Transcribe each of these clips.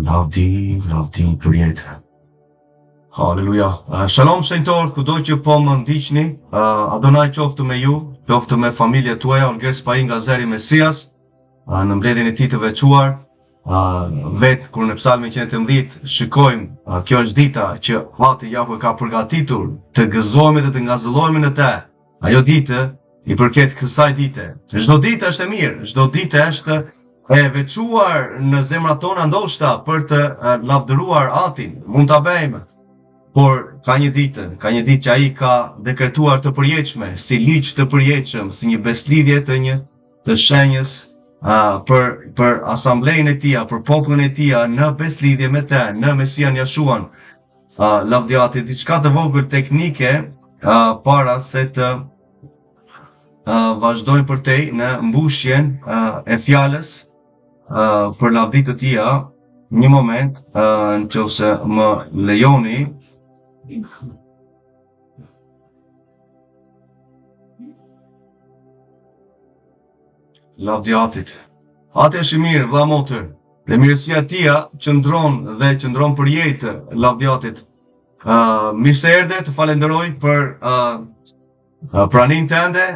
Lavdi për jetë. Halleluja. Shalom shenjtor, kudo që po më ndiqni, Adonai qoftë me ju, qoftë me familjet tuaja, Olges Pain nga Zeri Mesias, në mbledhjen e tij të veçuar. Vetë kur në Psalmin 110 shikojmë, kjo është dita që Zoti Jahve ka përgatitur të gëzohemi dhe të ngazëllohemi në të. Ajo ditë i përket kësaj dite. Çdo ditë është e mirë, çdo ditë është e veçuar në zemrat tona ndoshta për të lavdëruar Atin, mund ta bëjmë. Por ka një ditë që ai ka dekretuar të përjetshme, si ligj të përjetshëm, si një beslidhje të shenjës për asamblejën e tij, për popullin e tij në beslidhje me të, në Mesian Jashuan. Lavdiati diçka të vogël teknike para se të vazhdojmë për tej në mbushjen e fjalës për lavdit të tia. Një moment, nëse më lejoni. Lavdiatit. Ati është i mirë, vëlla motër, dhe mirësia tia qëndron për jetë lavdiatit. Mirë se erdhe, të falenderoj për pranin tënde,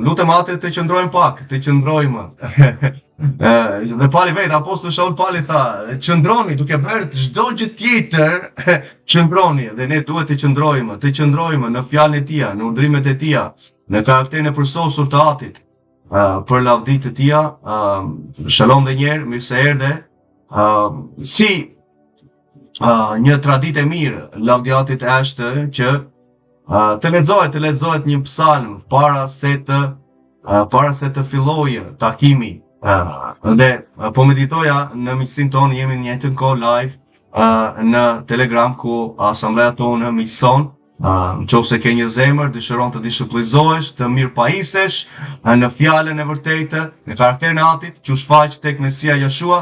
lutem Atit të qëndrojmë pak, të qëndrojmë. Dhe Pali vetë, Apostulli Shaul Pali tha, qëndroni, duke bërë çdo gjë tjetër, qëndroni, dhe ne duhet të qëndrojmë në fjalën e tija, në urdhrimet e tija, në karakterin e përsosur të Atit, për lavdit të tija. Shalom dhe njerë, mirë se erdhe. Si një traditë e mirë, lavdiatit është që të lexohet një psalm para se të fillojë takimi. Dhe po meditoja në miqësinë tonë, jemi në njëjtën kohë live në Telegram ku asambleja tonë miqëson. Nëse ke një zemër, dëshiron të dishipullizohesh, të mirëpajisesh në fjalën e vërtetë, në karakterin e Atit, që u shfaq tek Mesia Jashua,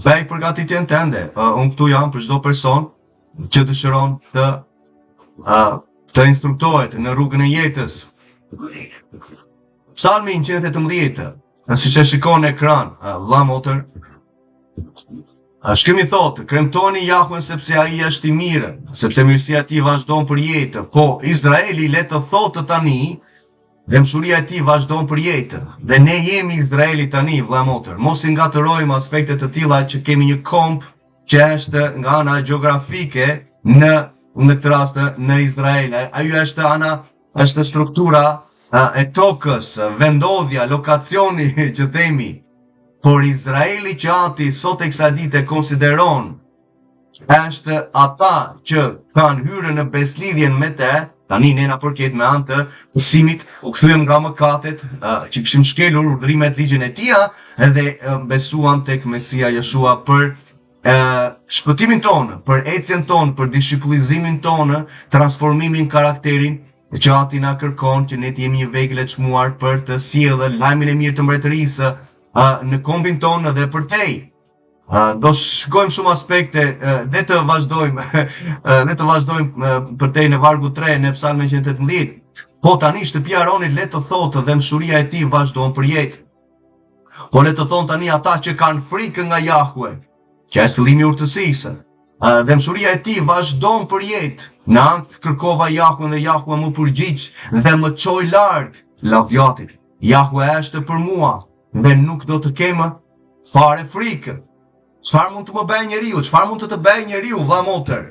bëj përgatitjen tënde. Unë këtu jam për çdo person që dëshiron të instruktohet në rrugën e jetës. Psalmi 118, siç e shikon në ekran, vëlla motër, shkrimi thotë, kremtoni Jahun sepse ai është i mirë, sepse mirësia e tij vazhdon për jetë. Po Izraeli le të thotë tani, dëmshuria e tij vazhdon për jetë. Dhe ne jemi Izraeli tani, vëlla motër. Mos i ngatërojmë aspekte të tilla që kemi një komp që është nga ana gjeografike në këtë rast në Izrael. Ajo është struktura e tokës, vendodhja, lokacioni që themi. Por Izraeli që Ati sot e kësaj dite konsideron është ata që kanë hyrë në beslidhjen me te. Tani ne na përket me anë të besimit u kthyem nga mëkatet që kishim shkelur urdhrimet ligjin e tij dhe besuam tek Mesia Jeshua për shpëtimin tonë, për ecjen tonë, për dishipullizimin tonë, transformimin, karakterin që Ati na kërkon që ne të jemi një vegël e çmuar për të sjellë lajmin e mirë të mbretërisë në kombin tonë dhe për tej. Do shkojmë shumë aspekte dhe të vazhdojmë për tej në vargu 3 në Psalmin 118. Po tani shtëpia e Aronit le të thotë dhe mshuria e tij vazhdon për jetë. Po le të thonë tani ata që kanë frikë nga Jahve, që është fillimi i urtësisë. Dhe mshuria e tij vazhdon për jetë. Në anë kërkova Jahun dhe Jahua më përgjigj dhe më çoi larg lavdiatit. Jahue është për mua dhe nuk do të kemë fare frikë. Çfarë mund të më bëjë njeriu? Çfarë mund të bëjë njeriu, vëlla motër?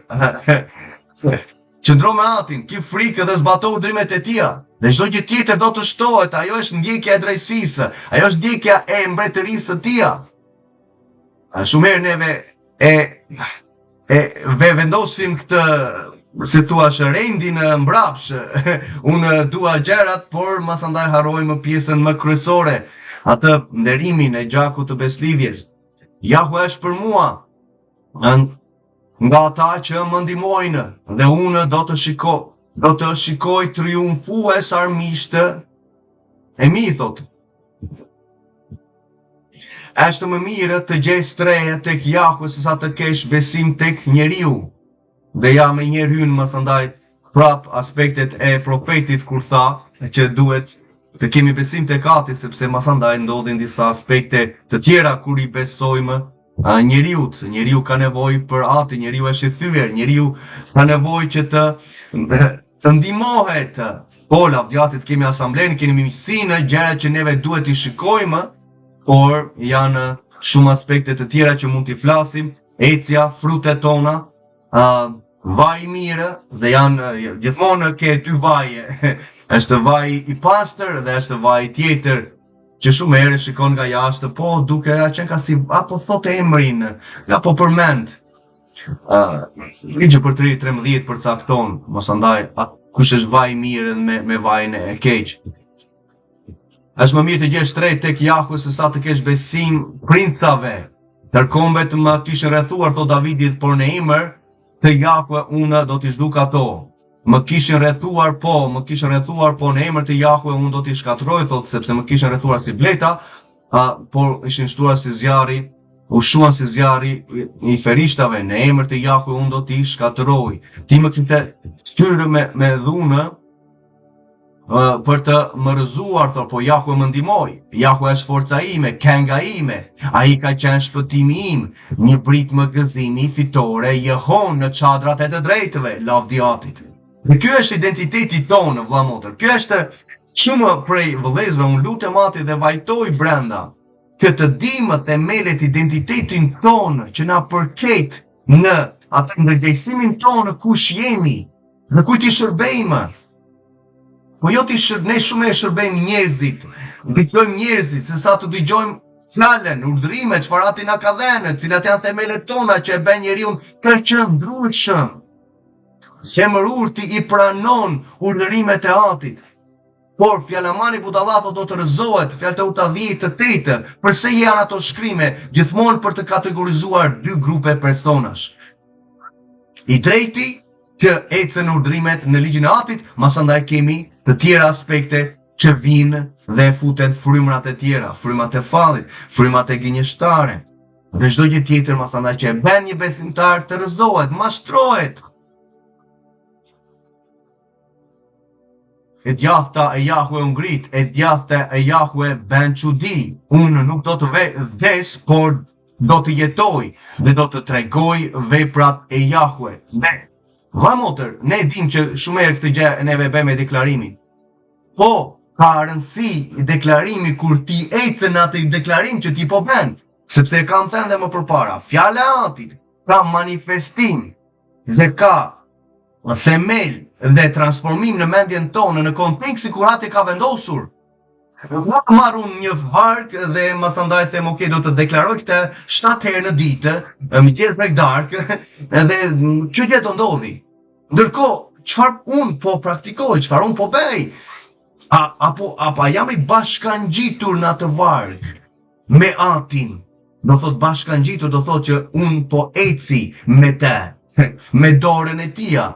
Qëndro me Atin, ki frikë dhe zbato urdhrimet e tija. Dhe çdo gjë tjetër do të shtohet. Ajo është ndjekja e drejtësisë, ajo është ndjekja e mbretërisë së tija. Shumë herë neve vendosim këtë, si thua, rendin mbrapsh. Unë dua gjërat, por masandaj harrojmë pjesën më kryesore, atë nderimin e gjakut të beslidhjes. Jahve është për mua, nga ata që më ndihmojnë, dhe unë do të shikoj triumfues armiqtë e mi, thotë. Është më mirë të gjej strehe tek Jahve se sa të kesh besim tek njeriu. Dhe ja me njerë hynë masandaj prap aspektet e profetit kur tha që duhet të kemi besim tek Ati, sepse masandaj ndodhin disa aspekte të tjera kur i besojmë njeriu ka nevojë për Ati, njeriu është i thyer, njeriu ka nevojë që të ndihmohet. Po, lavdjatit kemi asamblenë, kemi miqësinë, gjëra që neve duhet i shikojmë, por janë shumë aspekte të tjera që mund t'i flasim, ecja, frutet tona, vaj mirë, dhe janë gjithmonë ke dy vaje, është vaj i pastër dhe është vaj tjetër, që shumë herë shikon nga jashtë, po duke qenë ka si, apo thotë emrin, apo përmend. Ligji për 13 përcakton, mos andaj, kush është vaj mirë me vajin e keq. Është më mirë të gjesh tret tek Jahu se sa të kesh besim princave. Tërkombet më kishin rrethuar, thot Davidi, por në emër të Jahu unë do t'i zhduk ato. Më kishin rrethuar, po në emër të Jahu unë do t'i shkatroj, thot, sepse më kishin rrethuar si bleta, por ishin shtuar si zjarri, u shuan si zjarri i ferishtave, në emër të Jahu unë do t'i shkatroj. Ti më kishe styrë me dhunë për të më rëzuar, thot, po Jahu më ndihmoi. Jahu është forca ime, kenga ime, ai ka qenë shpëtimi im, një brit më gëzimi fitore, jehon në çadrat e të drejtëve, lavdi Atit. Dhe ky është identiteti tonë, vëlla motër. Ky është shumë prej vëllezërve, unë lutem Atit dhe vajtoj brenda që të dimë themelet identitetin tonë që na përket në atë ndërgjegjësimin tonë kush jemi dhe kujt i shërbejmë. Po jo ne shumë e shërbejmë njerëzit, dëgjojmë njerëzit, se sa të dëgjojmë fjalën, urdhrimet, çfarë Ati na ka dhënë, cilat janë themelet tona që e bën njeriu të qëndrueshëm. Zemërurti i pranon urdhrimet e Atit. Por fjalamani budallatho do të rëzohet, fjalë të uta 10-8, përse janë ato shkrime, gjithmonë për të kategorizuar dy grupe personash. I drejti që ecën urdhrimet në ligjin e Atit, masandaj kemi të tjera aspekte që vinë dhe futen frymrat e tjera, frymrat e fallit, frymrat e gënjeshtare. Dhe çdo gjë tjetër masandaj që e bën një besimtar të rëzohet, mashtrohet. E djathta e Jahu e ngrit, e djathta e Jahu e bën çudi. Unë nuk do të vdes, por do të jetoj dhe do të tregoj veprat e Jahue. Vëlla motër, ne dim që shumë herë këtë gjë neve bëjmë me deklarimin. Po, ka rëndësi deklarimi kur ti ecën në atë deklarim që ti po bën, sepse kam thënë dhe më përpara, fjala e Atit ka manifestim dhe ka themel dhe transformim në mendjen tonë në kontekstin kur Ati ka vendosur. Nuk marrun një varg dhe masandaj them ok, do të deklaroj këtë 7 herë në ditë, mëngjes drek darkë, dhe që gjë do ndodhi. Ndërkohë, çfarë unë po praktikoj, çfarë unë po bëj? Apo jam i bashkangjitur në atë varg me Atin. Do thot bashkangjitur, do thot që unë po eci me te, me dorën e tia.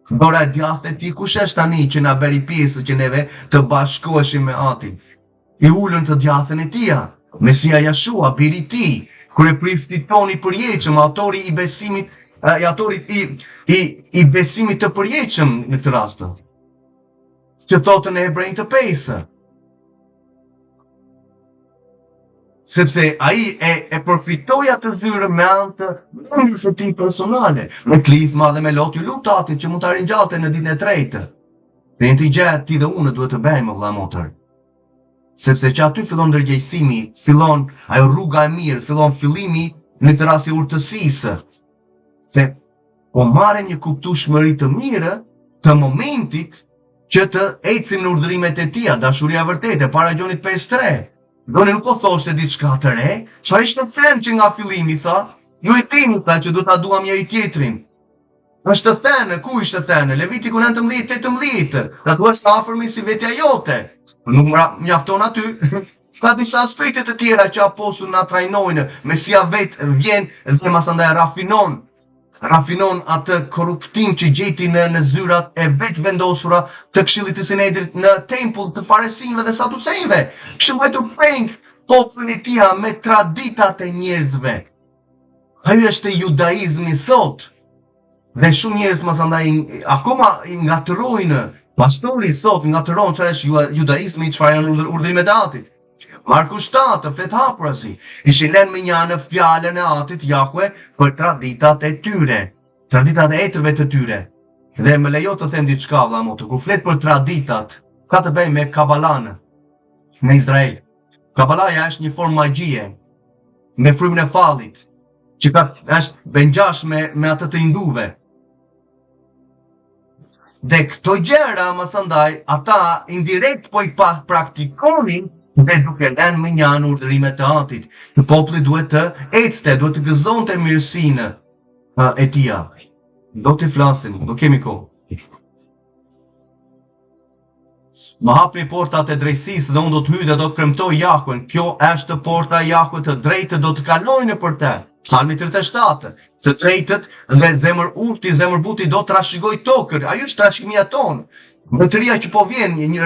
Dora e djathtë e ti, kush është tani që na bëri pjesë që neve të bashkoheshim me Atin? I ullën të djathën e tia, Mesia Jashua, biri i tij, kryeprifti ton i përjetshëm, autori i besimit, i besimit të përjetshëm në këtë rast. Që thotë në Hebrejnë të 5. Sepse ai e përfitoi atë zyrën me anë të mendjes së tij personale, me klithma dhe me lot ju lut Atit që mund ta ringjallte në ditën e tretë. Dhe një gjë ti dhe unë duhet të bëjmë, vëlla motër. Sepse që aty fillon ndërgjegjësimi, fillon ajo rruga e mirë, fillon fillimi në këtë rast i urtësisë. Se po marrë një kuptueshmëri të mirë të momentit që të ecim në urdhrimet e tia, dashuria e vërtetë, para Gjonit 5:3. Doni nuk po thoshte diçka të re, çfarë ishte thënë që nga fillimi tha, ju e dini tha që do ta duam njëri tjetrin. Është thënë, ku ishte thënë? Levitiku 19:18, ta duash të afërmin si vetja jote. Nuk mjafton aty. Ka disa aspekte të tjera që apostulli na trajnojnë, Mesia vetë vjen dhe masandaj rafinon atë korruptim që gjeti në zyrat e vetë vendosura të Këshillit të Sinedrit në tempull të Farisinjve dhe Saducejve. Kishin vajtur peng popullin e tij me traditat e njerëzve. Ajo është judaizmi sot. Dhe shumë njerëz masandaj akoma i ngatërojnë Pastori sot ngatëron çfarë është judaizmi, çfarë janë urdhrimet e Atit. Marku 7 flet hapurazi. Ishin lënë me një në fjalën e Atit Jahve për traditat e tyre, traditat e etërve të tyre. Dhe më lejo të them diçka vëlla motor, kur flet për traditat, ka të bëjë me kabalan, me Izrael. Kabalaja është një formë magjie, me frymën e fallit, që është bengjash me atë të hinduve. Dhe këto gjëra, mësandaj, ata indirekt po i praktikonin dhe duke lënë më njanë urdhërimet e Atit. Në populli duhet të ecte, duhet të gëzonte mirësinë e tija. Do të flasim, do kemi kohë. Më hapni portat e drejtësisë dhe unë do të hyj dhe do të kremtoj Jahven. Kjo është porta e Jahve, të drejtë do të kalojnë për te. Psalmi 37, të drejtët dhe zemër urti, zemër buti do të trashëgoj tokën. Ajo është trashëgimia tonë. Mbretëria që po vjen, një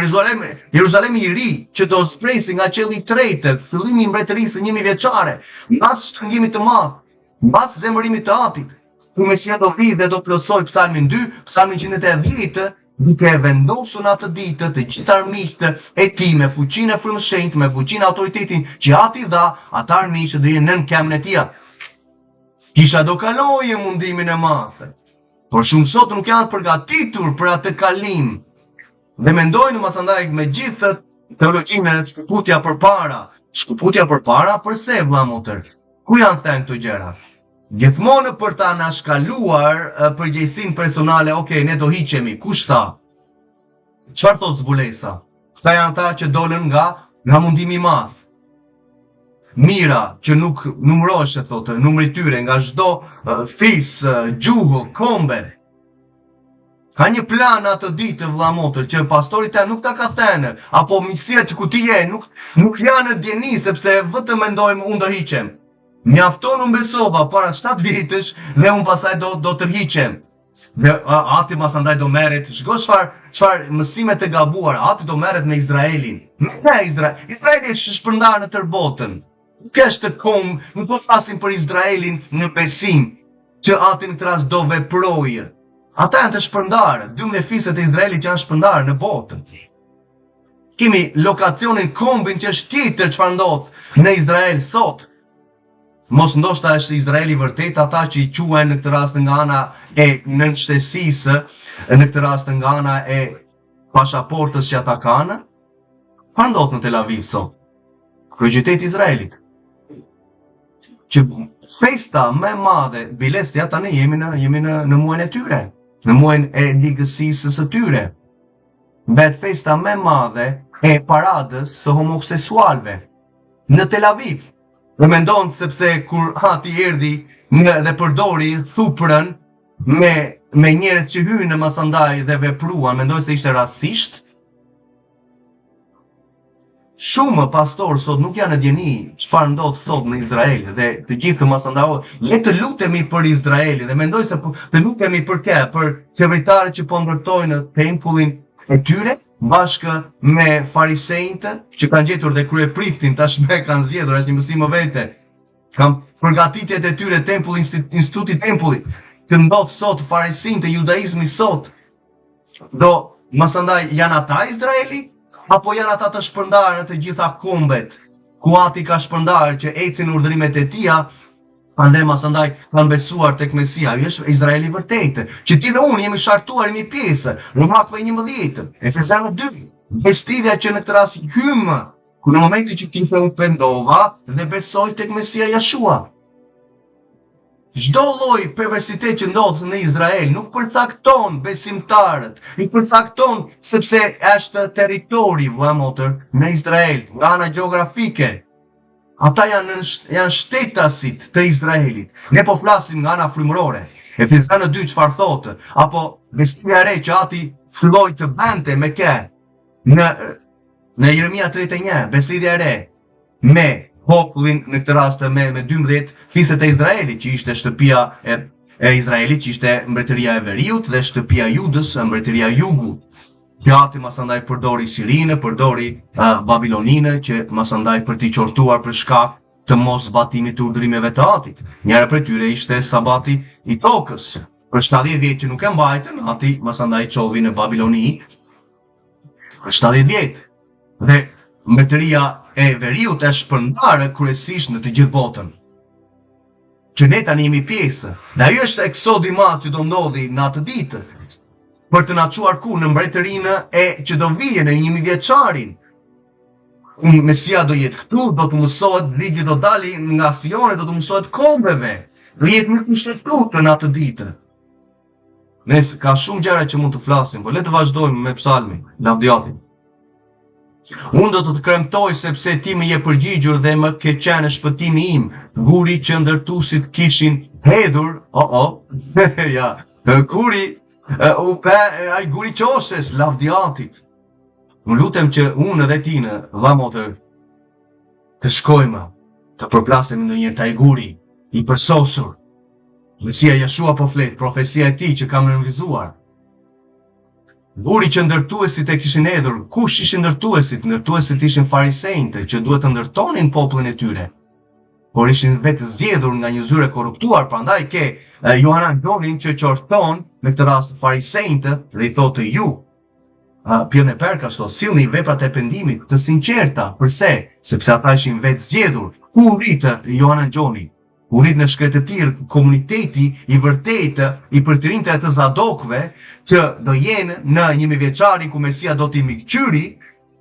Jeruzalemi i ri, që do zpresi nga qielli i tretë, fillimi i mbretërisë 1000 vjeçare, mbas shtrëngimit të madh, mbas zemërimit të Atit. Ku Mesia do vi dhe do plotësoj Psalmin 2, Psalmin 110, duke vendosur në atë ditë të gjithë armiqtë e tij me fuqinë e frymës shenjtë, me fuqinë e autoritetin që Ati dha, ata armiqtë do jenë nën këmbën e tij. Kisha do kalojë mundimin e madh, por shumë sot nuk janë përgatitur për atë kalim. Dhe mendojnë mësandaj me gjithë teologjinë e shkëputja përpara. Shkëputja përpara përse vëlla motor? Ku janë thënë këto gjëra? Gjithmonë për ta na shkaluar përgjegjësinë personale, okay, ne do hiqemi. Kush tha? Çfarë thot zbulesa? Këta janë ata që dolën nga mundimi i madh. Mira që nuk numërohet, thotë, numri tyre nga çdo fis, gjuhë, kombe. Ka një plan atë ditë vëlla motor që pastori ta nuk ta ka thënë, apo miqësia që ku ti je nuk janë në dieni sepse vetëm mendojmë unë do hiqem. Mjafton unë besova para 7 vitësh dhe unë pasaj do të rhiqem. Dhe Ati masandaj do merret, shko çfarë mësime të gabuar, Ati do merret me Izraelin. Izraeli është shpërndar në tërë botën. Nuk është nuk po flasim për Izraelin në besim, që Ati në këtë rast do veprojë. Ata janë të shpërndarë, 12 fiset e Izraelit janë shpërndarë në botë. Kemi lokacionin kombin që është tjetër çfarë ndodh në Izrael sot. Mos ndoshta është Izraeli vërtet ata që i quajnë në këtë rast nga ana e nënshtesisë, në këtë rast nga ana e pasaportës që ata kanë? Çfarë ndodh në Tel Aviv sot? Kryeqyteti i Izraelit. Që festa më e madhe, bilesi ata ne jemi në muajin e tyre, në muajin e ligësisë së tyre. Mbet festa më e madhe e paradës së homoseksualëve në Tel Aviv. Dhe mendon sepse kur Ati erdhi dhe përdori thuprën me njerëz që hynë masandaj dhe vepruan, mendoj se ishte rastisht. Shumë pastor sot nuk janë e dieni çfarë ndodh sot në Izrael dhe të gjithë masandaj le të lutemi për Izraelin dhe mendoj se të lutemi për qeveritarët që po ndërtojnë tempullin e tyre bashkë me farisejtë që kanë gjetur dhe kryepriftin tashmë kanë zgjedhur, është një mësim vete. Kanë përgatitjet e tyre tempulli, instituti tempullit, që ndodh sot farisejtë e judaizmi sot. Do masandaj janë ata Izraeli apo janë ata të shpërndarë në të gjitha kombet, ku Ati ka shpërndarë që ecin urdhrimet e tija, andaj masandaj kanë besuar tek Mesia. Ai është Izraeli i vërtetë, që ti dhe unë jemi shartuar, jemi pjesë. Romakëve 11, Efezanët 2, bestidhja që në këtë rast hymë, ku në momentin që ti pendova dhe besoj tek Mesia Jashua. Çdo lloj perversitet që ndodh në Izrael nuk përcakton besimtarët, nuk përcakton sepse është territori vëlla motor në Izrael, nga ana gjeografike. Ata janë shtetasit të Izraelit. Ne po flasim nga ana frymërore. Efezanët 2 çfarë thotë? Apo bestia e re që Ati filloi të bante me kë? Në Jeremia 31, beslidhja e re me popullin në këtë rast me 12 fiset e Izraelit, që ishte shtëpia e Izraelit, që ishte mbretëria e Veriut dhe shtëpia e Judës, mbretëria e Jugut. Që Ati masandaj përdori Sirinë, përdori Babiloninë, që masandaj për t'i qortuar për shkak të mos zbatimit të urdhrimeve të Atit. Njëra prej tyre ishte sabati i tokës. Për 70 vjet që nuk e mbajtën, Ati masandaj çovi në Babiloni për 70 vjet. Dhe mbretëria e veriut është shpërndarë kryesisht në të gjithë botën. Që ne tani jemi pjesë. Dhe ajo është eksodi i madh që do ndodhi në atë ditë, për të na çuar ku në mbretërinë e që do vijë në 1000 vjeçarin. Mesia do jetë këtu, do të mësohet, ligji do dali nga Sioni, do të mësohet kombeve, do jetë në kushtetutë në atë ditë. Nëse ka shumë gjëra që mund të flasim, por le të vazhdojmë me psalmin, lavdjatin. Unë do të të kremtoj sepse ti më je përgjigjur dhe më ke qenë shpëtimi im, guri që ndërtuesit kishin hedhur, ja, guri, ai guri qoshes, lavdjatit. Më lutem që unë edhe ti në dha motër të shkojmë, të përplasim në njërë taj guri, i përsosur. Mesia Jeshua po flet, profesia e tij që kam nënvizuar. Guri që ndërtuesit e kishin hedhur, kush ishin ndërtuesit? Ndërtuesit ishin farisejtë që duhet të ndërtonin popullin e tyre. Por ishin vetë zgjedhur nga një zyrë e korruptuar, prandaj ke Johanan Donin që qorton në këtë rast farisejtë dhe i thotë ju, pjene perka shto, sillni veprat e pendimit të sinqerta. Përse? Sepse ata ishin vetë zgjedhur. Ku rritë Johanan Gjoni? U rrit në shkretëtir komuniteti i vërtetë i përtirinte të zadokve që do jenë në 1000 vjeçarin ku Mesia do t'i mikqyri,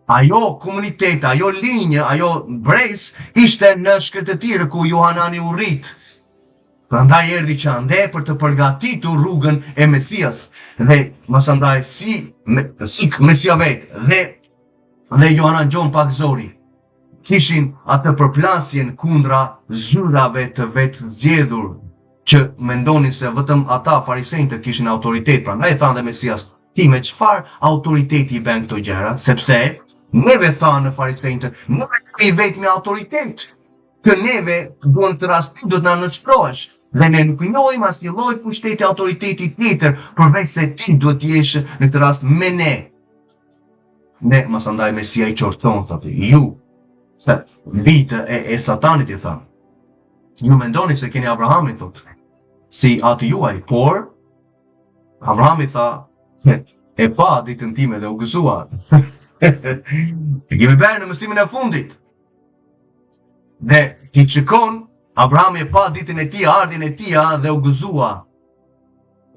ajo komunitet, ajo linjë, ajo brez ishte në shkretëtir ku Johanani u rrit. Prandaj erdhi që ande për të përgatitur rrugën e Mesias dhe masandaj si Mesia vetë dhe Johanan Gjon pak zori kishin atë përplasjen kundra zyrave të vetë zgjedhur që mendonin se vetëm ata farisejtë kishin autoritet. Prandaj thanë dhe Mesias, ti me çfarë autoriteti i bën këto gjëra? Sepse neve thanë farisejtë, nuk i vetë me autoritet. Që neve duan të rasti do të na nënshtrohesh. Dhe ne nuk njohim asnjë lloj pushteti autoriteti tjetër përveç se ti duhet të jesh në këtë rast me ne. Ne masandaj Mesia i qorton thotë, ju bitë e satanit i tha. Ju mendoni se keni Abrahamin, thot, si atë juaj, por Abrahami tha, e pa ditën time dhe u gëzua. E kemi bërë në mësimin e fundit. Dhe ti shikon, Abrahami e pa ditën e tia, ardhin e tia dhe u gëzua.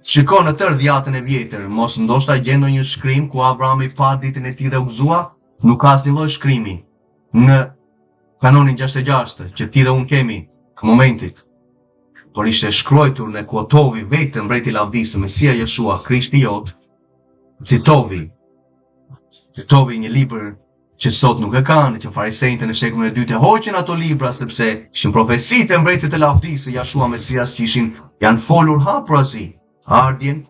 Shikon në tërë dhjatën e vjetër, mos ndoshta gjendo një shkrim ku Abrahami pa ditën e tij dhe u gëzua, nuk ka asnjë lloj shkrimi. Në kanonin 66 që ti dhe unë kemi në momentit, por ishte shkruar në kuotovi vetë mbreti lavdisë Mesia Jeshua, Krishti jot, citovi një libër që sot nuk e kanë, që farisejtë në shekullin e dytë e hoqën ato libra sepse ishin profecitë e mbretit të lavdisë Jeshua Mesias që janë folur hapurazi, ardhjen,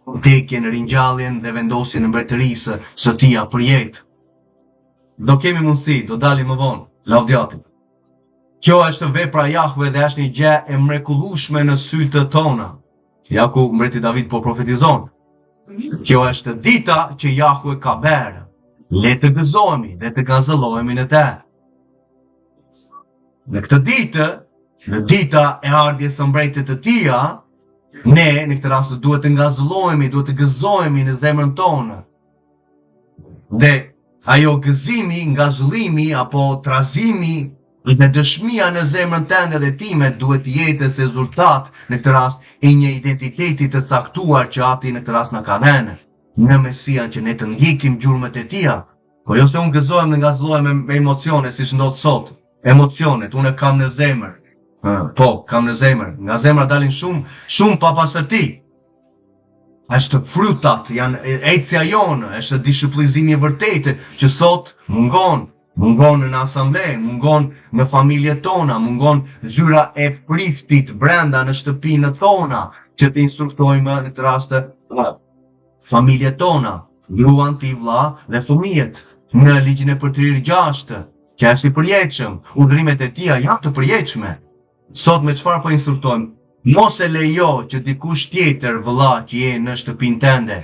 vdekjen, ringjalljen dhe vendosjen në mbretërisë së tij për jetë. Do kemi mundësi, do dalim më vonë, lavdjati. Kjo është vepra Jahve dhe është një gjë e mrekullueshme në sytë tona. Ja ku mbreti David po profetizon. Kjo është dita që Jahve ka bërë. Le të gëzohemi dhe të gazëllohemi në të. Në këtë ditë, në dita e ardhjes së mbretit të tij, ne në këtë rast duhet të ngazëllohemi, duhet të gëzohemi në zemrën tonë. Dhe ajo gëzimi, ngazëllimi apo trazimi dhe dëshmia në zemrën tënde dhe time duhet të jetë rezultat në këtë rast i një identiteti të caktuar që ati në këtë rast na ka dhënë në Mesian që ne të ndjekim gjurmët e tij. Po jo se unë gëzohem dhe ngazëllohem me emocione siç ndodh sot. Emocionet unë kam në zemër. Po, kam në zemër. Nga zemra dalin shumë papastërti. Është frutat, janë ecja jonë, është dishiplizimi i vërtetë që sot mungon në asamble, mungon në familjet tona, mungon zyra e priftit brenda në shtëpinë tona, që të instruktojmë në të raste familjet tona, gruan, ti, vlla dhe fëmijët, në ligjin e Përtrir 6, që është i përjetshëm, udhërimet e tija janë të përjetshme. Sot me çfarë po instruktojmë? Mos e lejo që dikush tjetër vëlla që je në shtëpinë tënde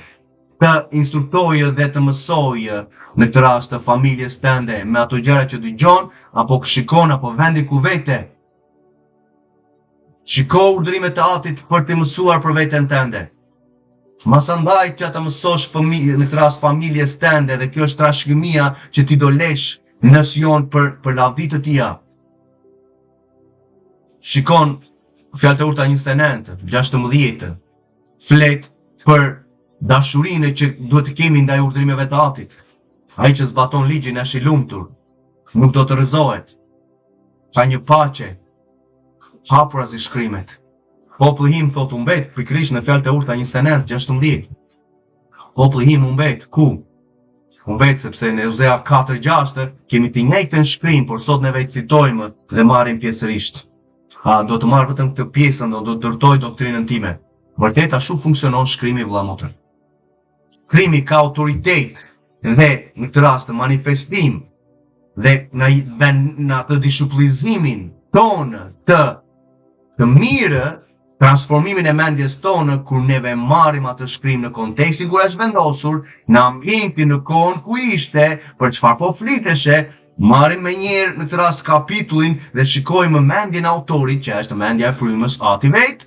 të instruktojë dhe të mësojë në këtë rast të familjes tënde me ato gjëra që dëgjon apo shikon apo vendi ku vete. Shiko urdhrimet e Atit për të mësuar për veten tënde. Masandaj që ta mësosh në këtë rast familjes tënde dhe kjo është trashëgimia që ti do lesh në sion për lavdit të tia. Shikon fjalë të urta 29:16 flet për dashurinë që duhet të kemi ndaj urdhërimeve të Atit. Ai që zbaton ligjin është i lumtur, nuk do të rrëzohet. Ka një paqe hapur as i shkrimet. Populli im thot umbet, pikërisht në fjalë të urta 29:16. Populli im umbet, ku? Umbet sepse në Ozea 4:6 kemi të njëjtën shkrim, por sot neve i citojmë dhe marrim pjesërisht. Do të marr vetëm këtë pjesën, do të ndërtoj doktrinën time. Vërtet ashtu funksionon shkrimi vëlla motër. Shkrimi ka autoritet dhe në këtë rast manifestim dhe në atë dishupullizimin tonë të mirë, transformimin e mendjes tonë kur neve marrim atë shkrim në kontekstin kur është vendosur, në ambientin në kohën ku ishte, për çfarë po fliteshe, marrim me njerë në këtë rast kapitullin dhe shikojmë mendjen e autorit që është mendja e frymës Ati vetë.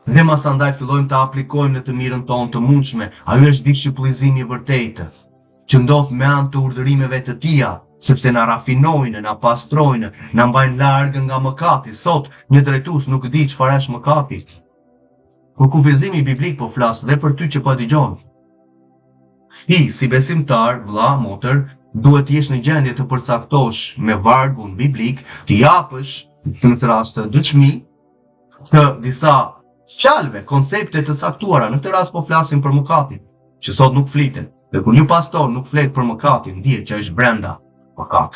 Dhe masandaj fillojmë të aplikojmë në të mirën tonë të mundshme. Ajo është dishipullizimi i vërtetë, që ndodh me anë të urdhërimeve të tia, sepse na rafinojnë, na pastrojnë, na mbajnë larg nga mëkati. Sot një drejtues nuk di çfarë është mëkati. Kur kufizimi biblik po flas dhe për ty që po dëgjon. Ti si besimtar, vëlla, motër, duhet të jesh në gjendje të përcaktosh me vargun biblik, të japësh në këtë rast dëshmi të disa fjalëve, koncepte të caktuara. Në këtë rast po flasim për mëkatin, që sot nuk flitet. Dhe kur një pastor nuk flet për mëkatin, dihet që është brenda mëkat.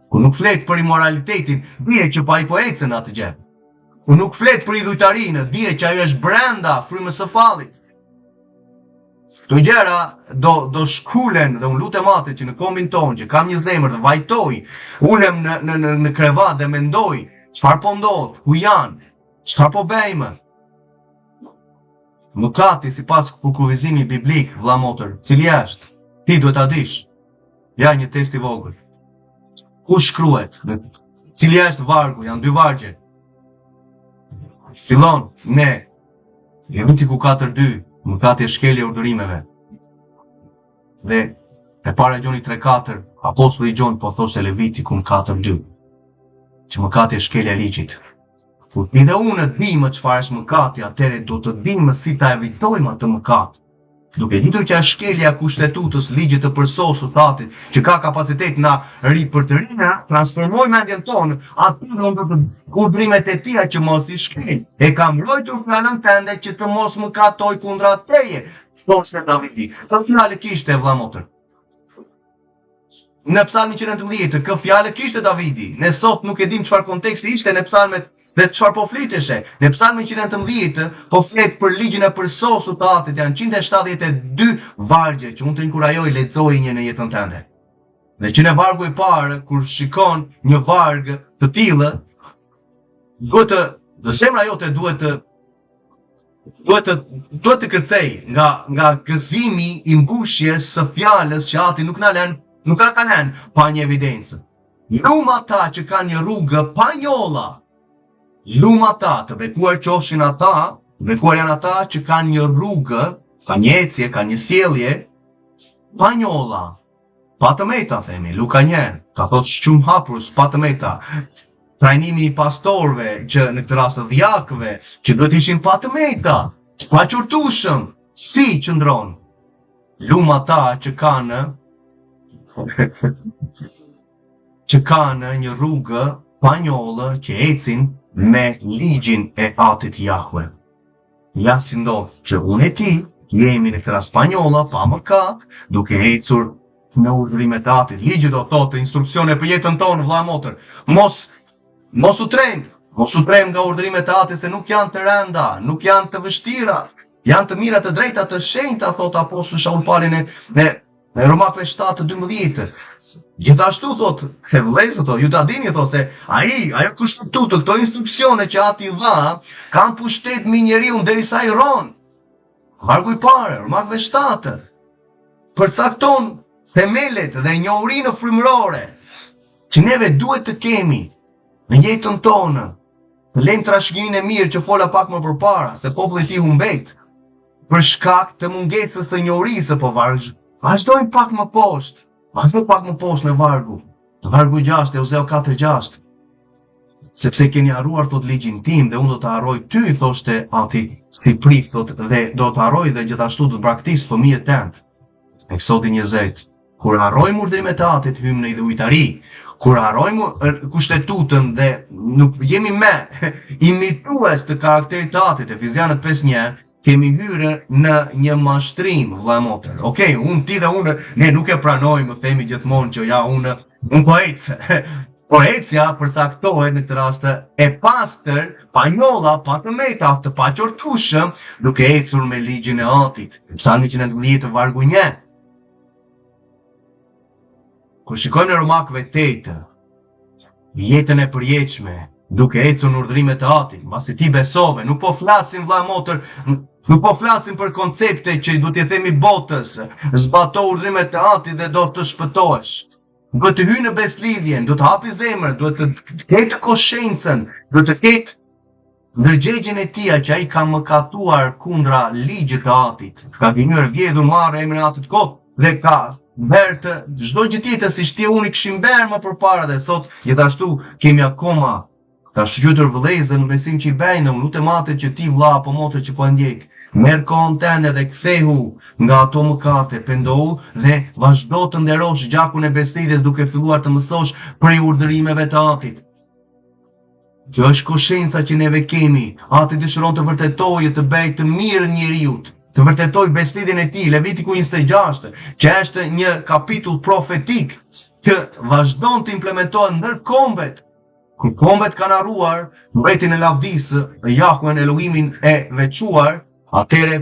Kur nuk flet për imoralitetin, dihet që ai po ecën atë gjë. Kur nuk flet për idhujtarinë, dihet që ajo është brenda frymës së fallit. Këto gjëra do shkulen dhe unë lutem Atit që në kombin tonë që kam një zemër dhe vajtoj, ulem në krevat dhe mendoj çfarë po ndodh, ku janë, çfarë po bëjmë. Mëkati sipas kufizimit biblik, vëlla motër, cili është? Ti duhet ta dish. Ja një test i vogël. Ku shkruhet? Cili është vargu? Janë 2 vargje. Fillon me Levitiku 4:2, mëkati është shkelja e urdhërimeve. Dhe e para Gjoni 3:4, apostulli Gjon po thoshte Levitikun 4:2, që mëkati është shkelja e ligjit. Kur ti dhe unë dimë çfarë është mëkati, atëherë do të dimë si ta evitojmë atë mëkat. Duke ditur që është shkelja e kushtetutës, ligjit të përsosur të Atit, që ka kapacitet na ri për të rinë, transformoj mendjen tonë, aty do të urdhrimet e tia që mos i shkel. E kam mbrojtur fjalën tënde që të mos mëkatoj kundra teje. Thoshte Davidi. Sa fjalë kishte vëlla motër? Në Psalmin 119, kë fjalë kishte Davidi. Ne sot nuk e dim çfarë konteksti ishte në psalmet dhe çfarë po fliteshe. Në Psalmin 119 po flet për ligjin e përsosur të Atit, janë 172 vargje që unë të inkurajoj lexoj një në jetën tënde. Dhe që në vargu i parë, kur shikon një varg të tillë, zemra jote duhet të kërcej nga gëzimi i mbushjes së fjalës që Ati nuk ka lënë pa një evidencë. Lum ata që kanë një rrugë pa njolla. Lum ata, të bekuar qofshin ata, të bekuar janë ata që kanë një rrugë, ka një ecje, ka një sjellje pa njolla. Pa të meta, themi, Luka 1, ka thot shqum hapur, pa të meta. Trajnimi i pastorëve, që në këtë rast dhjakëve, që duhet ishin pa të meta, pa qurtushëm, si qëndron. Lum ata që kanë një rrugë pa njollë, që ecin me ligjin e Atit Jahve. Ja si ndodh që unë e ti jemi në këtë rast pa njolla, pa mëkat, duke ecur në urdhrimet e Atit. Ligji do thotë instruksione për jetën tonë, vëlla motër. Mos u trem nga urdhrimet e Atit se nuk janë të rënda, nuk janë të vështira, janë të mira, të drejta, të shenjta, thot apostulli Shaul Pali në Romakëve 7:12. Gjithashtu thot, vëllezër, ju ta dini thot se ajo kushtetutë, këto instruksione që Ati dha, kanë pushtet mbi njeriu derisa ai ron. Vargu i parë, Romakëve 7, përcakton themelet dhe njohurinë frymërore që neve duhet të kemi në jetën tonë. Të lejmë trashëgiminë e mirë që fola pak më përpara, se populli i tij humbet për shkak të mungesës së njohurisë, po vazhdojmë pak më poshtë. Vazhdojmë pak më poshtë në vargu. Në vargu 6, Euseo 4:6. Sepse keni harruar, thot, ligjin tim dhe unë do të harroj ty, thoshte Ati si prif, thot, dhe do të harroj dhe gjithashtu do të braktis fëmijët tënd. Eksodi 20. Kur harrojmë urdhrimet e Atit, hymë në idhujtari. Kur harrojmë kushtetutën dhe nuk jemi me imitues të karakterit të Atit, Efezianët 5:1, kemi hyrë në një mashtrim, vëlla motër. Okej, unë, ti dhe unë, ne nuk e pranojmë, themi gjithmonë që ja unë po ecë. Po ecja përcaktohet në këtë rast e pastër, pa njolla, pa të meta, të paqortueshëm, duke ecur me ligjin e Atit. Psalmi 110 vargu 1. Kur shikojmë në Romakëve 8, jetën e përjetshme, duke ecur në urdhrimet e Atit, mbasi ti besove, nuk po flasim, vëlla motër, nuk po flasim për koncepte që do t'i themi botës, zbato urdhrimet e Atit dhe do të shpëtohesh. Do të hyjë në beslidhjen, do të hapi zemrën, do të ketë koshencën, do të ketë ndërgjegjen e tij që ai ka mëkatuar kundra ligjit të Atit. Ka vënë vjedhur marrë emrin e Atit kot dhe ka bërë të çdo gjë tjetër siç ti unë kishim bërë më përpara dhe sot gjithashtu kemi akoma ta shqytur vëllezër në besim që i bejnë, unë lutem Atit që ti vëlla apo motër që po ndjek, merr kohën tënde dhe kthehu nga ato mëkate, pendohu dhe vazhdo të nderosh gjakun e beslidhjes duke filluar të mësosh prej urdhërimeve të Atit. Kjo është koshenca që neve kemi. Ati dëshiron të vërtetojë të bëjë të mirë njeriut, të vërtetojë beslidhjen e tij, Levitiku 26, që është një kapitull profetik që vazhdon të implementohet ndër kombet. Kur kombet kanë harruar mbretin e lavdisë, Jahuen Elohimin e veçuar, atëre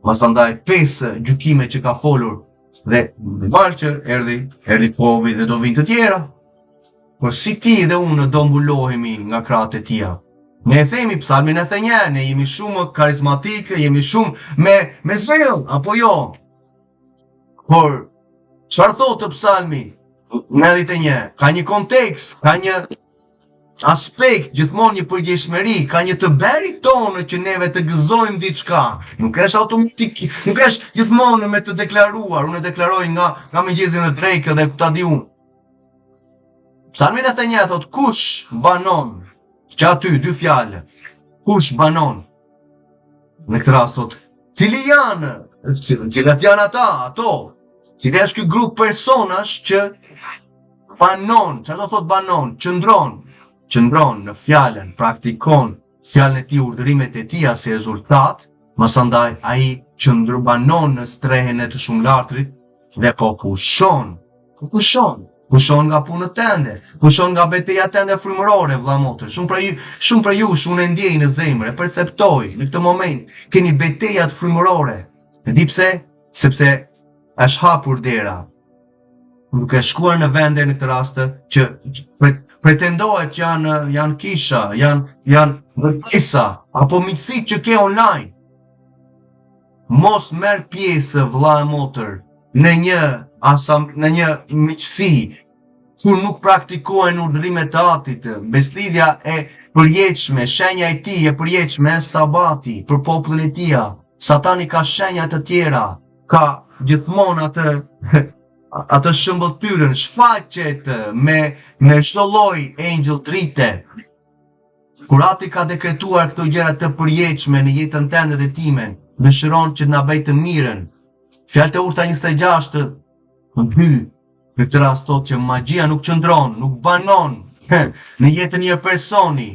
masandaj 5 gjykime që ka folur dhe mbal që erdhi kovi dhe do vinë të tjera. Por si ti dhe unë do mbulohemi nga krahat e tia. Ne e themi psalmin e thënje, ne jemi shumë karizmatike, jemi shumë me zell, apo jo? Por çfarë thotë psalmi? Në 11, ka një kontekst, ka një aspekt, gjithmonë një përgjegjësi, ka një të beri tonë që neve të gëzojmë diçka. Nuk është automatik, nuk është gjithmonë me të deklaruar. Unë e deklaroj nga mëngjesi në drekë dhe ta di unë. Psalmin e thënje thot, kush banon? Që aty, 2 fjalë. Kush banon? Në këtë rast thot, cilat janë ato? Cili është ky grup personash që banon? Çfarë do thot banon? Qëndron në fjalën, praktikon fjalën e tij, urdhërimet e tij si rezultat, mësandaj ai banon në strehen e të shumëlartrit dhe po pushon nga punët tënde, pushon nga betejat tënde frymërore, vëlla motër. Shumë për ju, unë e ndjej në zemër, e perceptoj në këtë moment, keni betejat frymërore. E di pse? Sepse është hapur dera. Nuk e shkuar në vende në këtë rast që pretendohet që janë kisha, janë vërtesa, apo miqësit që ke online. Mos merr pjesë, vëlla e motër, në një miqësi kur nuk praktikohen urdhrimet e Atit, beslidhja e përjetshme, shenja e tij e përjetshme, sabati për popullin e tij. Satani ka shenja të tjera, ka gjithmonë atë shëmbëtyrën, shfaqet me çdo lloj engjëll drite. Kur Ati ka dekretuar këto gjëra të përjetshme në jetën tënde dhe timen, dëshiron që të na bëjë të mirën. Fjalët e urta 26 2 në këtë rast thotë që magjia nuk qëndron, nuk banon në jetën e një personi.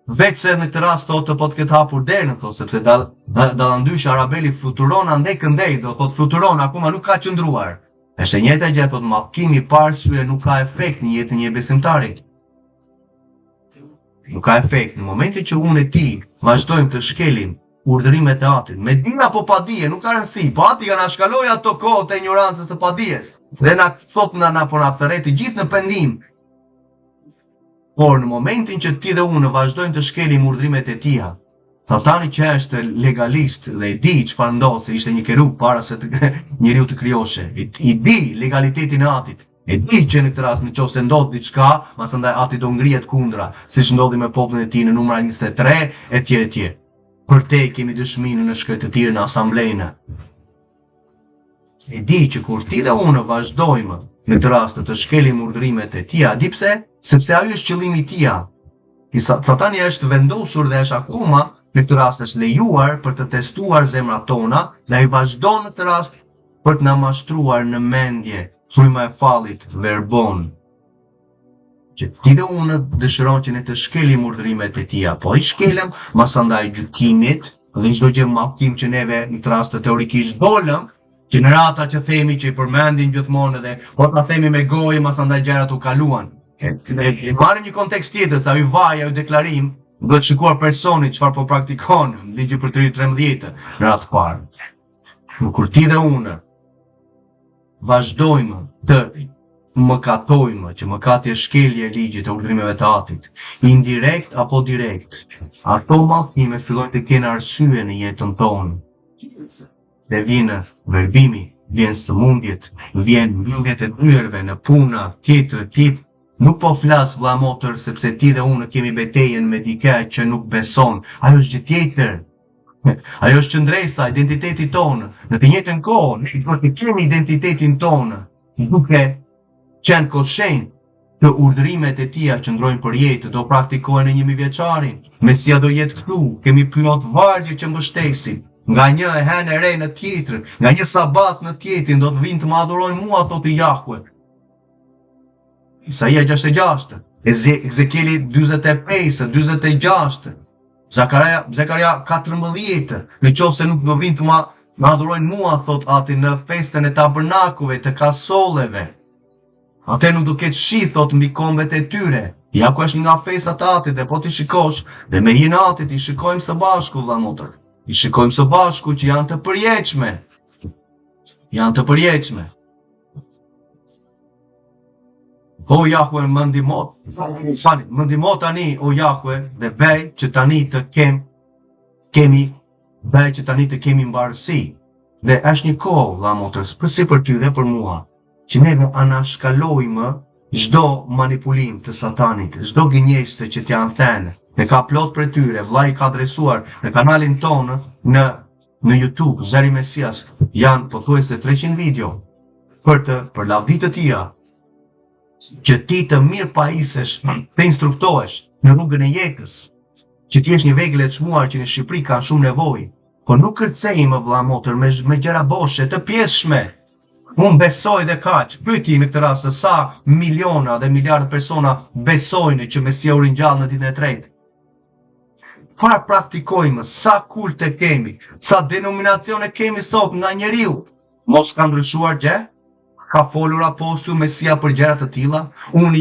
Veç se në këtë rast thotë po të ketë hapur derën, thotë, sepse dallandysh Arabeli fluturon andej këndej, do thotë fluturon, akoma nuk ka qëndruar. Është e njëjta gjë, thotë, mallkimi i parsye nuk ka efekt në jetën e një besimtari. Nuk ka efekt. Në momentin që unë e ti vazhdojmë të shkelim urdhërimet e Atit, me dije apo pa dije, nuk ka rëndësi. Po Ati ka na shkaloi ato kohë të ignorancës të padijes dhe na thotë na po na thërreti gjithë në pendim. Por në momentin që ti dhe unë vazhdojmë të shkelim urdhërimet e Tija, Satani që është legalist dhe i di çfarë ndodh, se ishte një kerub para se njeriu të krijoshe, i di legalitetin e Atit, e di që në këtë rast nëse ndodh diçka, pastaj Ati do ngrihet kundra, siç ndodhi me popullin e tij në Numra 23 etj. për te kemi dëshminë në shkretëtirë në asamblejnë. E di që kur ti dhe unë vazhdojmë në të rastë të shkelim urdhërimet e tia, di pse? Sepse ajo është qëllimi tia. Satani është vendosur dhe është akoma në këtë rast është lejuar për të testuar zemrat tona dhe ai vazhdon në këtë rast për të na mashtruar në mendje. Fryma e fallit verbon që ti dhe unë dëshiron që ne të shkelim urdhërimet e tia, po i shkelem masandaj gjykimit dhe çdo gjë mahkim që neve në të rast të teorikisht dolëm, gjenerata që themi që i përmendin gjithmonë dhe po ta themi me gojë masandaj gjërat u kaluan. E marrim një kontekst tjetër, sa ju vaj, ju deklarim, do të shikuar personi çfarë po praktikon, ligji për të 13 në radhë parë. Kur ti dhe unë vazhdojmë të mëkatojmë, që mëkati është shkelje e ligjit të urdhrimeve të Atit, indirekt apo direkt, ato mallkime fillojnë të kenë arsye në jetën tonë. Dhe vjen verbimi, vjen sëmundjet, vjen mbylljet e dyerve në puna tjetër. Nuk po flas vlla motër sepse ti dhe unë kemi betejën me dikë që nuk beson. Ajo është gjë tjetër. Ajo është qëndresa, identiteti tonë. Në të njëjtën kohë, ne do të kemi identitetin tonë, duke qenë koshënjë të urdhërimet e tia që ndrojnë për jetë, do praktikohen në 1000 vjeçarin. Mesia do jetë këtu, kemi plot vargje që mbështesin. Nga një e hen e re në tjetër, nga një sabat në tjetrin, do të vinë të më adhurojnë mua, thotë Jahwe. Isaia 66, Ezekieli 45, 46, Zekaria 14, në qoftë se nuk do vinë të më adhurojnë mua, thot Ati, në festën e tabernakuve, të kasolleve. Atë nuk do ketë shi, thot, mbi kombet e tyre. Ja ku është nga festat e Atit, dhe po ti shikosh, dhe me hijen e Atit i shikojmë së bashku, vëlla motër. I shikojmë së bashku që janë të përjetshme. Janë të përjetshme. O Jahwe, më ndihmo tani, o Jahwe, dhe bëj që tani të kemi mbarësi. Dhe është një kohë, vëlla motër, si për ty dhe për mua, që neve anashkalojmë çdo manipulim të satanit, çdo gënjeshtër që t'janë thënë, dhe ka plot për tyre, vllai ka adresuar në kanalin tonë në YouTube, Zeri Mesias, janë pothuajse 300 video për lavditë të tia, që ti të mirë pajisesh, të instruktohesh në rrugën e jetës, që ti jesh një vegle të çmuar që në Shqipëri ka shumë nevojë, po nuk kërcejmë vëlla motër me gjëra boshe të pjeshme. Unë besoj dhe kaq, pyeti në këtë rast sa miliona dhe miliardë persona besojnë që Mesia u ringjall në ditën e tretë. Çfarë praktikojmë, sa kulte kemi, sa denominacione kemi sot nga njeriu? Mos ka ndryshuar gjë? Ka folur apostulli Mesia për gjëra të tilla? Unë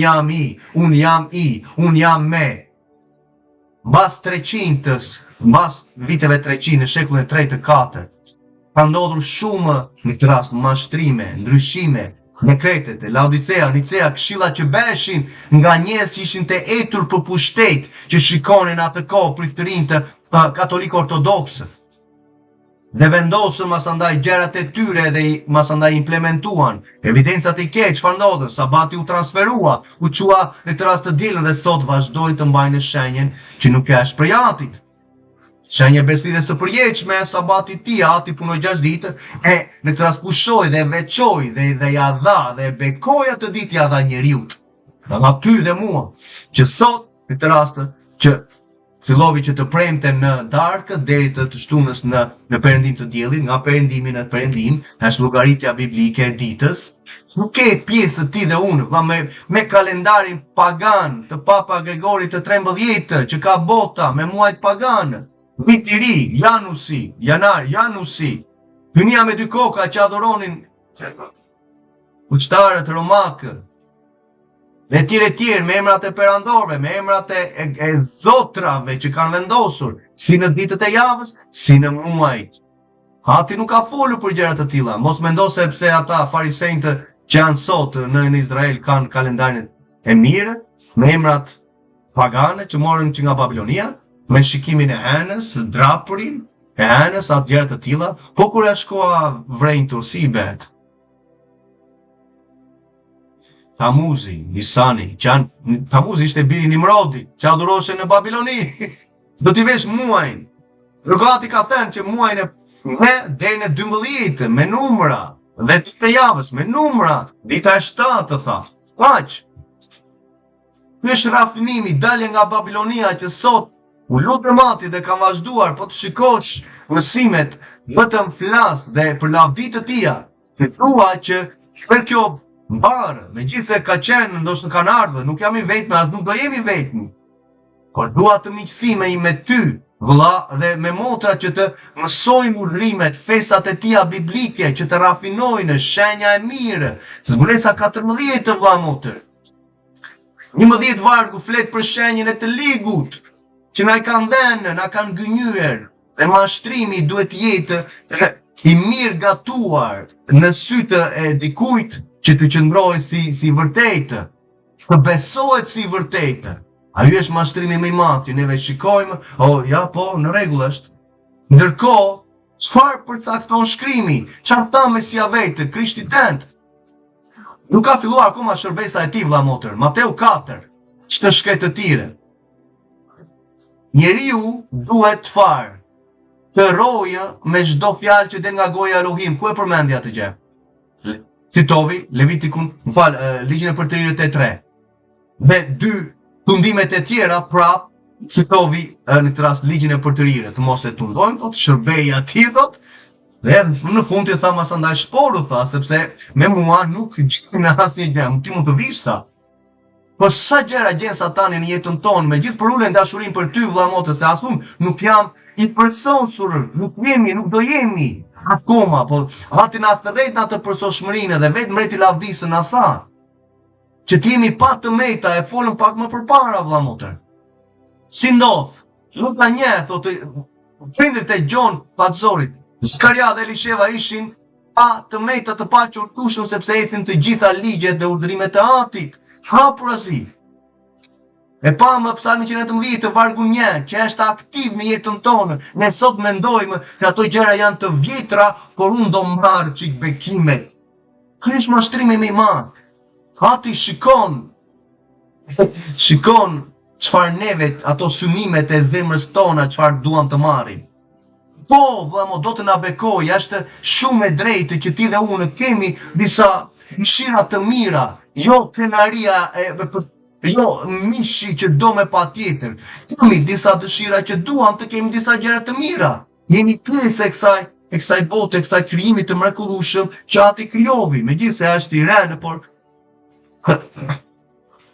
jam me. Mbas viteve 300 në shekullin e 3 të 4, ka ndodhur shumë në këtë rast mashtrime, ndryshime, dekretet e Laodicea, Nicea, këshilla që beshin nga njerëz që ishin të etur për pushtet, që shikonin atë kohë priftërinë të katolik ortodoksë. Dhe vendosën masandaj gjërat e tyre dhe masandaj implementuan. Evidencat i keq çfarë ndodhen, sabati u transferua, u qua në këtë rast të dielën dhe sot vazhdojnë të mbajnë shenjën që nuk është prej Atit. Shenjë beslidhje së përjetshme, sabati tia, Ati punoi 6 ditë, e në këtë rast pushoi dhe veçoi dhe ja dha dhe bekoja të ditë ja dha njeriut. Dha ty dhe mua, që sot në këtë rast që fillovi që të premte në darkë deri të shtunës në perëndim të diellit, nga perëndimi në perëndim, është llogaritja biblike e ditës. Nuk ke pjesë ti dhe unë, me kalendarin pagan të Papa Gregori të 13 që ka bota me muajt pagan. Viti i ri, janusi, hynia me 2 koka që adhuronin ushtarët romakë. Dhe tjerë me emrat e perandorve, me emrat e zotrave që kanë vendosur, si në ditët e javës, si në muajt. Ati nuk ka folur për gjëra të tilla. Mos mendo se pse ata farisejtë që janë sot në Izrael kanë kalendarin e mirë, me emrat pagane që morën që nga Babilonia, me shikimin e henës, drapurin e henës, atë gjëra të tilla, po kur është koha vrenjtur si i bëhet. Tamuzi, Nisani, Tamuzi ishte biri Nimrodit, që adhuroshe në Babiloni. Do t'i vesh muajin. Rrugati ka thënë që muajin e deri në 12 me numra dhe ditë e javës me numra, dita e 7 tha. Aq. Ky është rafinimi dalje nga Babilonia që sot u lutem Ati dhe kam vazhduar, po të shikosh mësimet vetëm flas dhe për lavditë të tia, të thua që për kjo mbarë, megjithëse ka qenë, ndoshta kanë ardhur, nuk jam i vetëm, as nuk do jemi vetëm. Por dua të miqësime me ty, vëlla, dhe me motra që të mësojmë urrimet, festat e tia biblike, që të rafinojnë shenja e mirë. Zbulesa 14 vëlla motër. 11 vargu flet për shenjën e të ligut, që na i kanë dhenë, na kanë gënjyer, dhe mashtrimi duhet jetë i mirë gatuar në sytë e dikujt që të qëndrojë si vërtetë, të besohet si vërtetë. Ajo është mashtrimi më i madh që neve shikojmë, ja po, në rregull është. Ndërkohë, çfarë përcakton shkrimi? Çfarë tha Mesia vetë, Krishti tent? Nuk ka filluar akoma shërbesa e tij vëlla motër. Mateu 4, ç'të shkretë të tire. Njeriu duhet të rojë me çdo fjalë që del nga goja e Elohim. Ku e përmendi atë gjë? Citovi Levitikun, ligjin e përtërirët e 3. Dhe 2 tundimet e tjera prap citovi në këtë rast ligjin e përtërirët. Mos e tundojmë, thot, shërbej atij thot. Dhe në fund i tha masandaj shporu tha, sepse me mua nuk gjejmë në asnjë gjë, ti mund të vish tha. Po sa gjëra gjen Satani në jetën tonë, me gjithë për ulen dashurinë për ty vëlla motë, se as unë nuk jam i përsosur, nuk do jemi akoma, po Ati na thërret në atë përsoshmërinë dhe vetë mbreti lavdisë na tha që t'jemi pa të meta, e folëm pak më përpara vëlla motër. Si ndodh? Luka 1 thotë prindërit e Gjon Patzorit, Zakaria dhe Elisheva ishin pa të meta të pa qortushëm sepse ecin të gjitha ligjet dhe urdhërimet e Atit. Hapur asi. E pa më Psalmi 119 të vargu 1, që është aktiv në jetën tonë. Ne sot mendojmë që ato gjëra janë të vjetra, por unë do marr çik bekimet. Ky është mashtrimi më i madh. Ati shikon çfarë neve ato synimet e zemrës tona çfarë duam të marrim. Po, vëllamo, do të na bekoj, është shumë e drejtë që ti dhe unë kemi disa dëshira të mira, jo krenaria jo mishi që do me patjetër. Kemi disa dëshira që duam të kemi disa gjëra të mira. Jemi pjesë e kësaj bote, e kësaj krijimit të mrekullueshëm që Ati krijovi, megjithëse është i rënë, por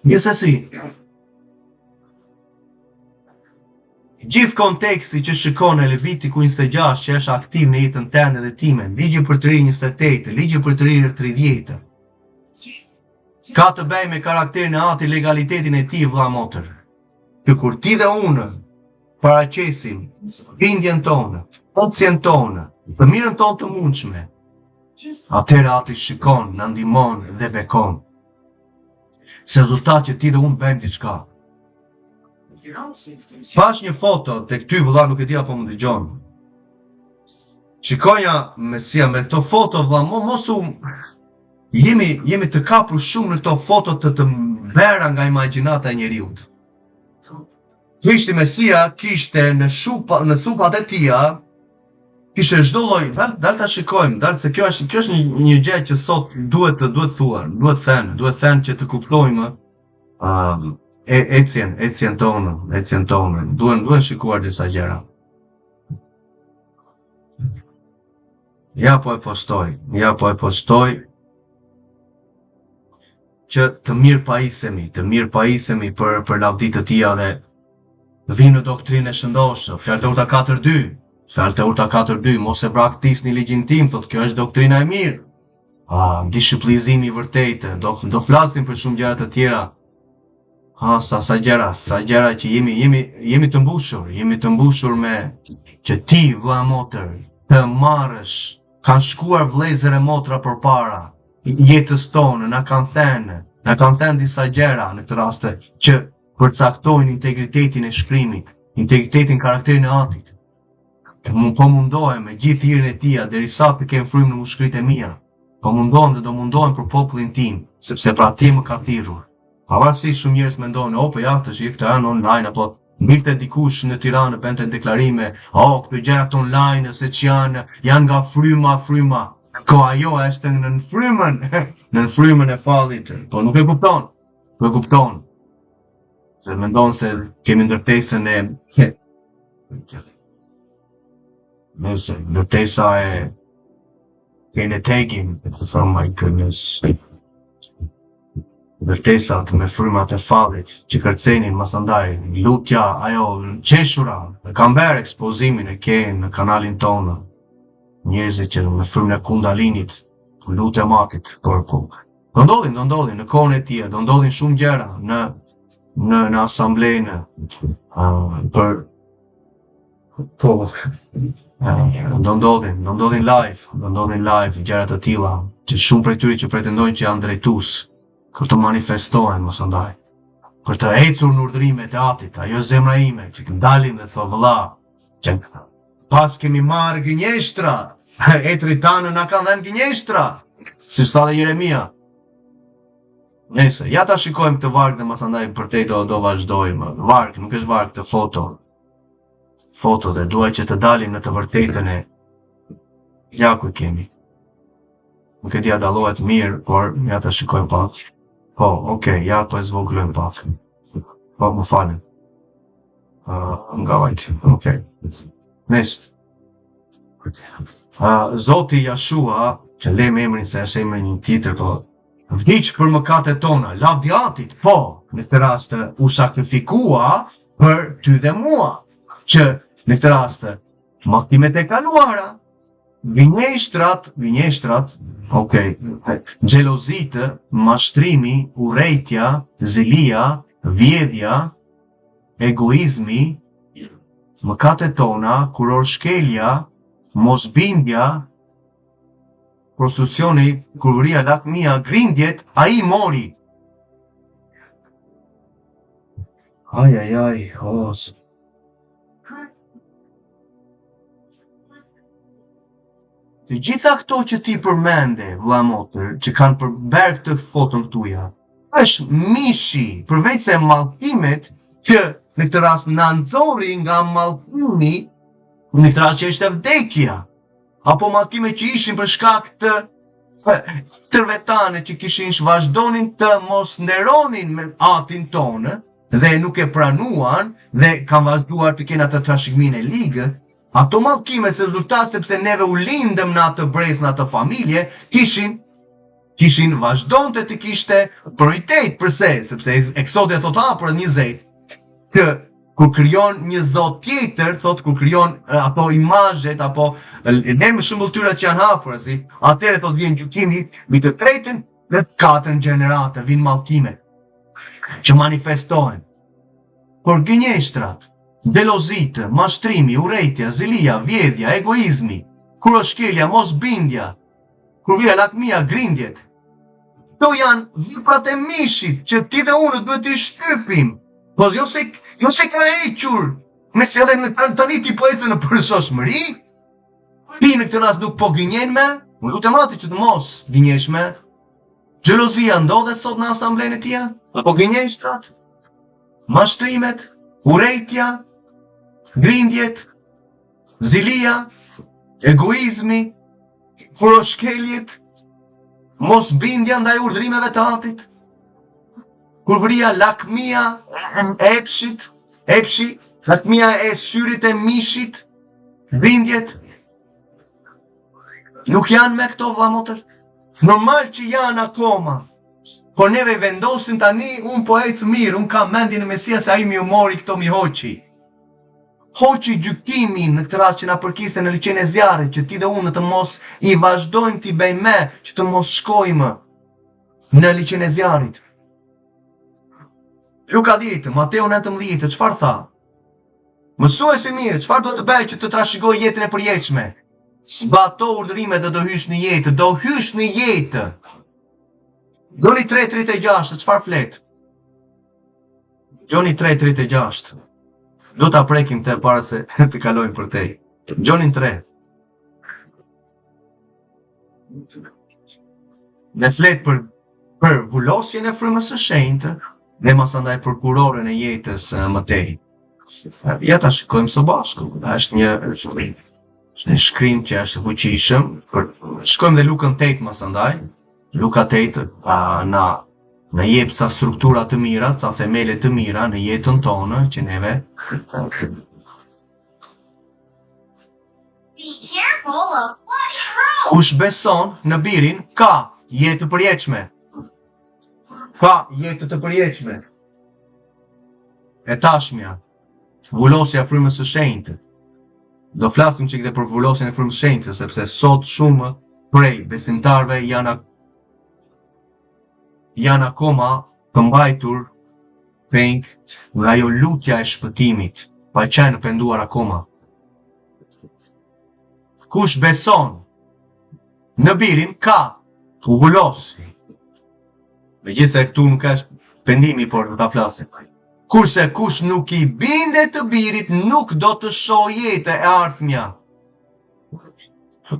gjithsesi. Gjithë konteksti që shikon e Levitiku 26 që është aktiv në jetën tënde dhe time, ligji për të rinj 28, ligji për të rinj 30, ka të bëjë me karakterin e Ati, legalitetin e tij vëlla motër. Që kur ti dhe unë paraqesim bindjen tonë, opsjen tonë, të mirën tonë të mundshme, atëherë Ati shikon, na ndihmon dhe bekon. Se rezultat që ti dhe unë bëjmë diçka. Pash një foto të këty vëlla, nuk e di apo më dëgjon. Shikoja me këto foto vëlla, mos u jemi të kapur shumë në këto foto të mbera nga imagjinata e njeriut. Krishti Mesia kishte në supat e tia, kishte çdo lloj, dal ta shikojmë, se kjo është një gjë që sot duhet thuar, duhet thënë që të kuptojmë ecjen tonë, duhen shikuar disa gjëra. Ja po e postoj, që të mirë pajisemi për lavditë të tia dhe vinë në doktrinë e shëndoshë, fjalë të urta 4.2, mos e braktisni ligjin tim, thotë kjo është doktrina e mirë. Dishiplinizimi i vërtetë, do flasim për shumë gjëra të tjera. Sa gjëra që jemi të mbushur me që ti vëlla motër të marrësh, kanë shkuar vëllezër e motra përpara jetës tonë, na kanë thënë disa gjëra në këtë rast që përcaktojnë integritetin e shkrimit, integritetin, karakterin e Atit. Po mundohem me gjithë hirin e tia derisa të kem frymë në mushkëritë e mia. Po mundohem dhe do mundohem për popullin tim, sepse pra ti më ka thirrur. Pavarësisht shumë njerëz mendojnë, po ja, tash këta janë online apo Mbilte dikush në Tiranë bënte deklarime, këto gjërat online se që janë nga fryma. Ko ajo është në frymën, në frymën e fallit, po nuk e kupton. Se mendon se kemi ndërtesën e nëse ndërtesa e kene taking from my goodness. Ndërtesat me frymat e fallit që kërcenin masandaj, lutja ajo qeshura, kam bërë ekspozimin e ke në kanalin tonë, njerëzit që me frymën e kundalinit, lutja matit, por do ndodhin në kohën e tij, do ndodhin shumë gjëra në asamblejnë për do ndodhin live gjëra të tilla që shumë prej tyre që pretendojnë që janë drejtues kur të manifestohen mos andaj për të ecur në urdhrimet e Atit, ajo zemra ime që dalin dhe thot vëlla që pas kemi marrë gënjeshtra, etrit tanë na kanë dhënë gënjeshtra, si tha dhe Jeremia. Nëse ja ta shikojmë këtë varg dhe mos andaj përtej do vazhdojmë. Varg nuk është varg të foto dhe duaj që të dalim në të vërtetën e ja ku kemi. Nuk e dia dallohet mirë, por ja ta shikojmë pak. Po, okay, ja to e zvoglojmë pak. Po, më falem. Nga vajtë, okay. Nesë. Zoti Jashua, që lem emrin se është emrin një titër, po, vdiq për mëkatet tona, lavdiatit, po, në këtë rast u sakrifikua për ty dhe mua, që në këtë rast mallkimet e kaluara, gënjeshtrat, okay, xhelozitë, mashtrimi, urrejtja, zilia, vjedhja, egoizmi, mëkatet tona, kurorshkelja, mosbindja, prostitucioni, kurvëria, lakmia, grindjet, ai mori. Ai, Të gjitha këto që ti përmende, vëlla motër, që kanë përbërë këtë foton këtuja, është mishi, përveç se mallkimet që në këtë rast na nxorri nga mallkimi, në këtë rast që është vdekja, apo mallkimet që ishin për shkak të tërvetane që kishin vazhdonin të mos nderonin me Atin tonë dhe nuk e pranuan dhe kanë vazhduar të kenë atë trashëgiminë e ligë. Ato mallkime se rezultat sepse neve u lindëm në atë brez, në atë familje, kishin vazhdonte të kishte prioritet. Përse? Sepse Eksodja thot hapur 20, që kur krijon një zot tjetër, thot kur krijon ato imazhet apo ne më shembull tyra që janë hapur, atëherë thot vjen gjykimi mbi të tretën dhe të katërën gjenerate, vin mallkimet që manifestohen. Por gënjeshtrat, xhelozitë, mashtrimi, urrejtja, zilia, vjedhja, egoizmi, kurorshkelja, mosbindja, kurvira, lakmia, grindjet. Këto janë veprat e mishit që ti dhe unë duhet të shtypim. Po jo se ka hequr. Nëse edhe në tani ti po ecën në përshtatshmëri, ti në këtë rast nuk po gënjen me, unë lutem Atit që të mos gënjesh me. Xhelozia ndodhet sot në asamblenë e tia? Apo gënjeshtrat? Mashtrimet, urrejtja, grindjet, zilia, egoizmi, kurorshkeljet, mosbindja ndaj urdhrimeve të Atit, kurvëria, lakmia e epshi, lakmia e syrit e mishit, grindjet, nuk janë me këto vëlla motër. Normal që janë akoma, por neve vendosin tani, unë po ecë mirë, unë kam mendin e Mesia se ai mi u mori këto mi hoqi. Hoqi gjykimin në këtë rast që na përkiste në liçen e zjarrit, që ti dhe unë të mos i vazhdojmë t'i bëjmë me, që të mos shkojmë në liçen e zjarrit. Luka 10, Mateo 19, çfarë tha? Mësuesi mirë, çfarë do të bëj që të trashëgoj jetën e përjetshme? Zbato urdhrimet dhe do hysh në jetë, Gjoni 3:36, çfarë flet? Gjoni 3:36. Do ta prekim të para se të kalojmë për tej. Gjonin 3. Ne flet për vullosjen e frymës së shenjtë dhe masandaj për kurorën e jetës Matej. Ja ta shikojmë së bashku. Është një shkrim që është fuqishëm. Shkojmë dhe Lukën 8 mas andaj. Luka 8 na jep ca struktura të mira, ca themele të mira në jetën tonë që neve kush beson në Birin ka jetë të përjetshme. Ka jetë të përjetshme. E tashmja, vullosja e frymës së shenjtë. Do flasim çik për vullosjen e frymës së shenjtë, sepse sot shumë prej besimtarëve janë akoma të mbajtur peng nga ajo lutja e shpëtimit, pa qenë penduar akoma. Kush beson në Birin ka u vullos. Megjithëse këtu nuk është pendimi, por do ta flasim. Kurse kush nuk i bindet të Birit nuk do të shohë jetë e ardhmja.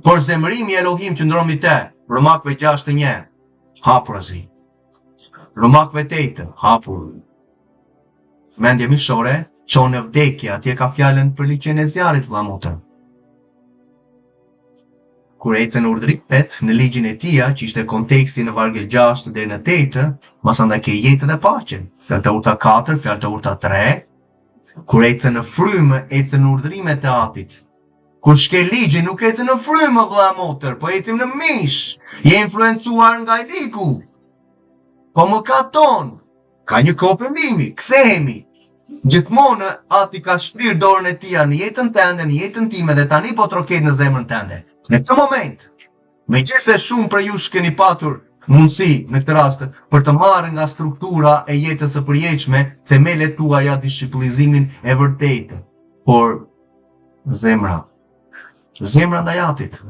Por zemrimi i Elohim qëndron mbi te. Romakëve 6:1. Hapur azi. Romakëve 8, hapur. Mendje mishore, çon në vdekje, atje ka fjalën për liçen e zjarrit vëlla motër. Kur ecën urdhri 8 në ligjin e tij, që ishte konteksti në vargje 6 deri në 8, masandaj ke jetë dhe paqen. Fjalë të urta 4, fjalë të urta 3. Kur ecën në frymë, ecën në urdhrimet e Atit. Kur shke ligjin, nuk ecën në frymë vëlla motër, po ecim në mish. Je influencuar nga ligu. Po më ka tonë, ka një kohë pendimi, kthehemi. Gjithmonë Ati ka shpirë dorën e tia në jetën tënde, në jetën time dhe tani po troket në zemrën tënde. Në këtë moment, megjithëse shumë për ju keni patur mundësi në këtë rast për të marrë nga struktura e jetës së përjetshme themelet tuaja dishiplinizimin e vërtetë, por zemra ndaj Atit